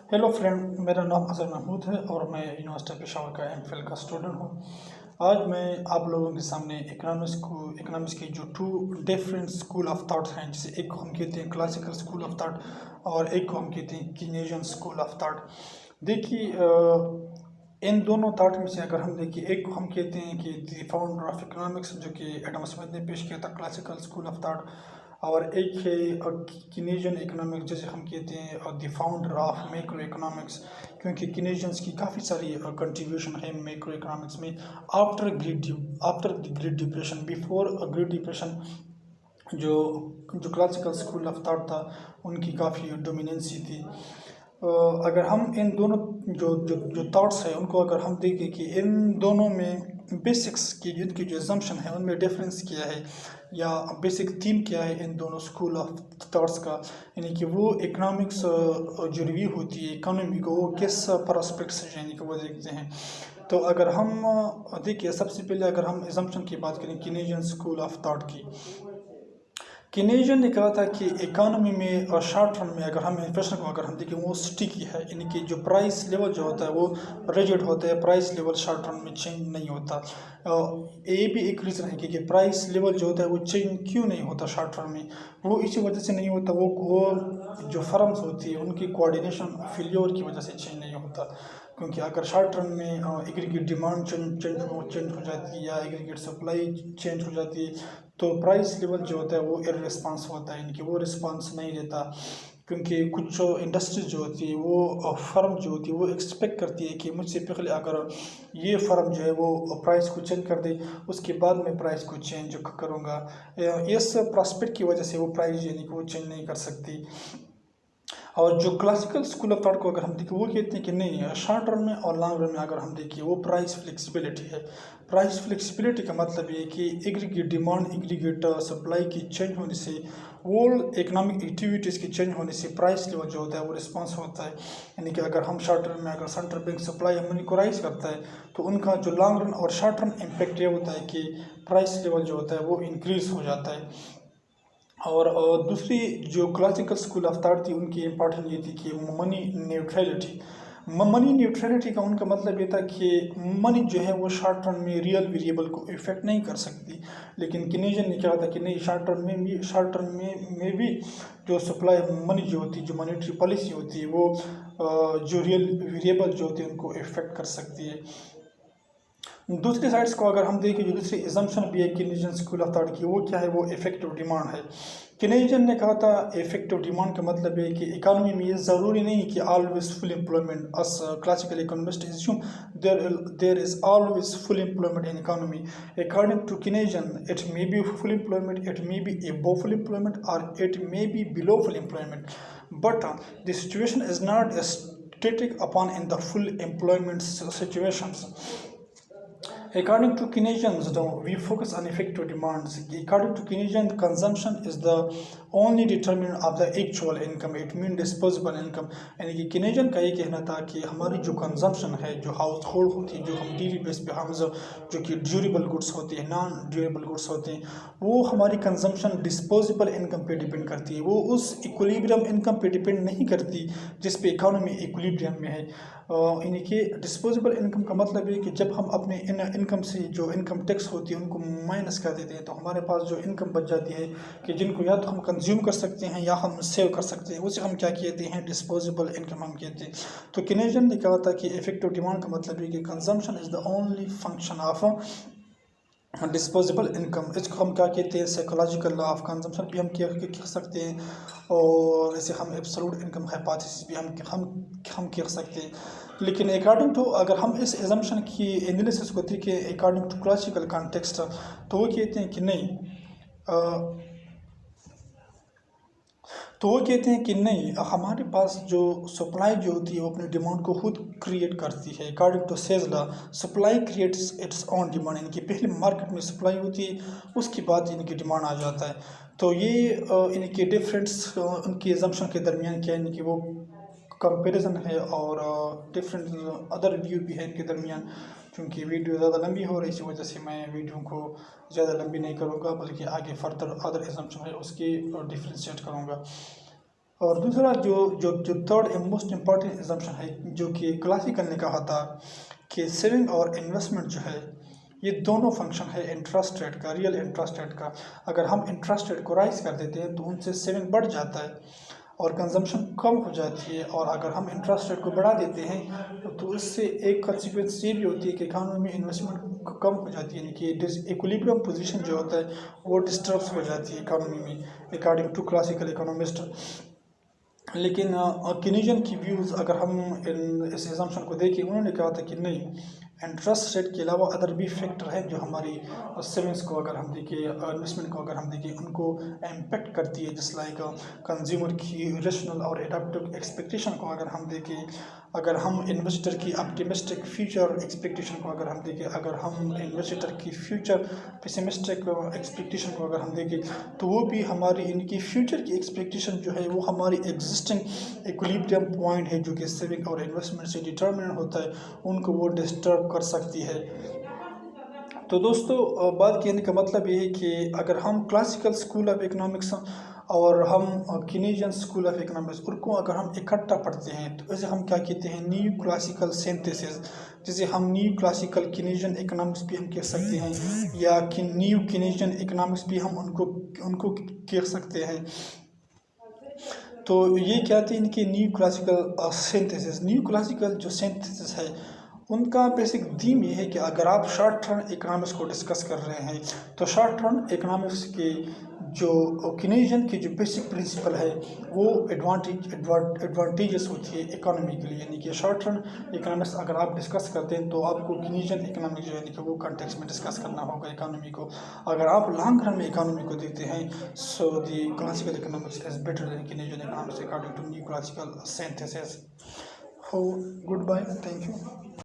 Hello friend, मेरा नाम अज़हर महमूद है और मैं यूनिवर्सिटी पेशावर का एमफिल का स्टूडेंट हूँ। आज मैं आप लोगों के सामने इकोनॉमिक्स की जो two different school of thoughts हैं, जिसे एक को हम कहते हैं क्लासिकल स्कूल ऑफ थॉट और एक को हम कहते हैं कीनेजियन स्कूल ऑफ थॉट। देखिए, इन दोनों थॉट में से अगर हम देखिए, एक को हम कहते हैं कि द फाउंडर ऑफ इकोनॉमिक्स, जो कि एडम स्मिथ ने पेश किया था, क्लासिकल स्कूल ऑफ थॉट, और एक है कीनेजियन इकोनॉमिक्स, जैसे हम कहते हैं the founder of macro economics, क्योंकि कीनेजियंस की काफ़ी सारी कंट्रीब्यूशन है मैक्रो इकोनॉमिक्स में। After the great depression, before great depression, जो जो क्लासिकल स्कूल ऑफ थॉट था, उनकी काफ़ी डोमिनेंसी थी। अगर हम इन दोनों जो जो जो थॉट्स हैं उनको अगर हम देखें कि इन दोनों में बेसिक्स की जिनकी जो एजम्पशन है उनमें डिफरेंस क्या है, या बेसिक थीम क्या है इन दोनों स्कूल ऑफ थॉट्स का, यानी कि वो इकोनॉमिक्स जो रिव्यू होती है इकोनॉमी को, वो किस परस्पेक्ट से यानी कि वो देखते हैं। तो अगर हम देखिए, सबसे पहले अगर हम एजम्पशन की बात करें कीनेजियन स्कूल ऑफ थॉट की, कीनेजियन ने कहा था कि इकानमी में और शॉर्ट रन में अगर हम इन्फ्लेशन को अगर हम देखें वो स्टिकी है, यानी कि जो प्राइस लेवल जो होता है वो रिजिड होता है, प्राइस लेवल शॉर्ट रन में चेंज नहीं होता। ये भी एक रीज़न है कि प्राइस लेवल जो होता है वो चेंज क्यों नहीं होता शॉर्ट रन में, वो इसी वजह से नहीं होता, वो जो फर्म्स होती है उनकी कोऑर्डिनेशन फेलियर की वजह से चेंज नहीं होता। क्योंकि अगर शॉर्ट रन में एग्रीगेट डिमांड चेंज हो जाती है या एग्रीगेट सप्लाई चेंज हो जाती है, तो प्राइस लेवल जो होता है वो इररिस्पॉन्स होता है, यानी कि वो रिस्पॉन्स नहीं देता। क्योंकि कुछ इंडस्ट्रीज जो होती है, वो फर्म जो होती है वो एक्सपेक्ट करती है कि मुझसे पहले अगर ये फर्म जो है वो प्राइस को चेंज कर दे, उसके बाद मैं प्राइस को चेंज करूँगा। इस प्रॉस्पेक्ट की वजह से वो प्राइस यानी कि वो चेंज नहीं कर सकती। और जो क्लासिकल स्कूल ऑफ थॉट को अगर हम देखें, वो कहते हैं कि नहीं, शॉर्ट रन में और लॉन्ग रन में अगर हम देखिए वो प्राइस फ्लेक्सिबिलिटी है। प्राइस फ्लेक्सिबिलिटी का मतलब ये है कि एग्रीगेट डिमांड एग्रीगेट सप्लाई की चेंज होने से, वर्ल्ड इकोनॉमिक एक्टिविटीज़ की चेंज होने से प्राइस लेवल जो होता है वो रिस्पॉन्स होता है। यानी कि अगर हम शॉर्ट रन में अगर सेंट्रल बैंक सप्लाई मनी को राइज करता है, तो उनका जो लॉन्ग रन और शॉर्ट रन इम्पैक्ट ये होता है कि प्राइस लेवल जो होता है वो इंक्रीज हो जाता है। और दूसरी जो क्लासिकल स्कूल ऑफ थॉट थी, उनकी इम्पोर्टेंट ये थी कि मनी न्यूट्रलिटी। मनी न्यूट्रलिटी का उनका मतलब ये था कि मनी जो है वो शॉर्ट रन में रियल वेरिएबल को इफेक्ट नहीं कर सकती। लेकिन कीनेजियन ने कहा था कि नहीं, शॉर्ट रन में भी जो सप्लाई मनी जो होती है, जो मॉनेटरी पॉलिसी होती है, वो जो रियल वेरिएबल जो होती है उनको इफेक्ट कर सकती है। दूसरी साइड्स को अगर हम देखें, जो दूसरी एजम्पशन भी है कीनेजियन स्कूल ऑफ थॉट की, वो क्या है, वो इफेक्टिव डिमांड है। कीनेजियन ने कहा था इफेक्टिव डिमांड का मतलब है कि इकानमी में ये ज़रूरी नहीं कि always full employment, as classical economist assume there is always full employment in economy. According to Keynesian, it may be full employment, it may be above full employment, or it may be below full employment, but the situation is not static upon in the full employment situations. According to Keynesians, though, we focus on effective demands. According to Keynesian, consumption is the only determinant of the actual income. It means disposable income. यानी कि Keynesian का ये कहना था कि हमारी जो consumption है, जो हाउस होल्ड होती है, जो हम डेली बेस पे हम जो कि ड्यूरेबल गुड्स होती है, नॉन ड्यूरेबल गुड्स होते हैं, वो हमारी कंजम्पशन डिस्पोजेबल इनकम पे डिपेंड करती है। वो उस इक्विलिब्रियम इनकम पे डिपेंड नहीं करती जिस पे इकोनॉमी इक्विलिब्रियम में है। यानी कि डिस्पोजेबल इनकम का मतलब है कि जब हम अपने इनकम से जो इनकम टैक्स होती है उनको माइनस कर देते हैं, तो हमारे पास जो इनकम बच जाती है कि जिनको या तो हम कंज्यूम कर सकते हैं या हम सेव कर सकते हैं, उसे हम क्या कहते हैं, डिस्पोजेबल इनकम हम कहते हैं। तो कीनेजियन ने कहा था कि इफेक्टिव डिमांड का मतलब है कि consumption is the only function of disposable income. इसको हम क्या कहते हैं, साइकोलॉजिकल लॉ ऑफ कंजम्पशन भी हम कह सकते हैं, और ऐसे हम एब्सोल्यूट इनकम हाइपोथेसिस भी हम कह सकते हैं। लेकिन अकॉर्डिंग टू, अगर हम इस एजम्पशन की एनालिसिस को देखें अकॉर्डिंग टू क्लासिकल कॉन्टेक्स्ट, तो वो कहते हैं कि नहीं, हमारे पास जो सप्लाई जो होती है वो अपनी डिमांड को खुद क्रिएट करती है। According to Say's law, supply creates its own demand, यानी कि पहले मार्केट में सप्लाई होती है, उसके बाद इनकी डिमांड आ जाता है। तो ये इनके डिफरेंस उनकी एजम्पशन के दरमियान क्या है, यानी कि वो कंपैरिजन है, और डिफरेंट अदर व्यू भी है इनके दरमियान। क्योंकि वीडियो ज़्यादा लंबी हो रही है, इसी वजह से मैं वीडियो को ज़्यादा लंबी नहीं करूँगा, बल्कि आगे फर्दर अदर एजम्पशन है उसकी डिफ्रेंशिएट करूँगा। اور دوسرا جو جو جو تھرڈ موسٹ امپورٹنٹ ایگزامپشن ہے جو کہ کلاسیکل نے کہا تھا کہ سیونگ اور انویسٹمنٹ جو ہے یہ دونوں فنکشن ہے انٹرسٹ ریٹ کا، ریئل انٹرسٹ ریٹ کا۔ اگر ہم انٹرسٹ ریٹ کو رائز کر دیتے ہیں تو ان سے سیونگ بڑھ جاتا ہے اور کنزمپشن کم ہو جاتی ہے، اور اگر ہم انٹرسٹ ریٹ کو بڑھا دیتے ہیں تو اس سے ایک کنسیکوینس یہ بھی ہوتی ہے کہ اکانومی میں انویسٹمنٹ کم ہو جاتی ہے، یعنی کہ ایکولیبرم پوزیشن جو ہوتا ہے وہ ڈسٹربس ہو جاتی ہے اکانومی میں، اکارڈنگ ٹو کلاسیکل اکانومسٹ۔ لیکن کینیجن کی ویوز اگر ہم اس ایگزامپشن کو دیکھیں، انہوں نے کہا تھا کہ نہیں، انٹرسٹ ریٹ کے علاوہ ادر بھی فیکٹر ہیں جو ہماری سیونگس کو اگر ہم دیکھیں، انویسٹمنٹ کو اگر ہم دیکھیں، ان کو امپیکٹ کرتی ہے، جس لائک کنزیومر کی ریشنل اور اڈاپٹیو ایکسپیکٹیشن کو اگر ہم دیکھیں، اگر ہم انویسٹر کی آپٹیمسٹک فیوچر ایکسپیکٹیشن کو اگر ہم دیکھیں، اگر ہم انویسٹر کی فیوچر پیسمسٹک ایکسپیکٹیشن کو اگر ہم دیکھیں، تو وہ بھی ہماری ان کی فیوچر کی ایکسپیکٹیشن جو ہے وہ ہماری ایگزسٹنگ ایکولیبریم پوائنٹ ہے جو کہ سیونگ اور انویسٹمنٹ سے ڈٹرمنٹ ہوتا ہے، ان کو وہ ڈسٹرب کر سکتی ہے۔ تو دوستو، بات کہنے کا مطلب یہ ہے کہ اگر ہم کلاسیکل اسکول آف اکنامکس اور ہم کینیجین اسکول آف اکنامکس ان کو اگر ہم اکٹھا پڑھتے ہیں تو اسے ہم کیا کہتے ہیں، نیو کلاسیکل سینتھسز، جسے ہم نیو کلاسیکل کینیجین اکنامکس بھی ہم کہہ سکتے ہیں، یا نیو کینیجین اکنامکس بھی ہم ان کو کہہ سکتے ہیں۔ تو یہ کیا تھے ان کے نیو کلاسیکل سینتھسز۔ نیو کلاسیکل جو سینتھسز ہے ان کا بیسک تھیم یہ ہے کہ اگر آپ شارٹ ٹرم اکنامکس کو ڈسکس کر رہے ہیں تو شارٹ ٹرم اکنامکس کے جو کینیجین کی جو بیسک پرنسپل ہے وہ ایڈوانٹیجز ہوتی ہے اکانومی کے لیے، یعنی کہ شارٹ ٹرم اکنامکس اگر آپ ڈسکس کرتے ہیں تو آپ کو کینیجین اکنامک جو ہے یعنی کہ وہ کنٹیکس میں ڈسکس کرنا ہوگا اکانومی کو۔ اگر آپ لانگ رن میں اکانومی کو دیکھتے ہیں، so the classical economics is better than Keynesian economics according to new classical synthesis. Oh, goodbye. Thank you.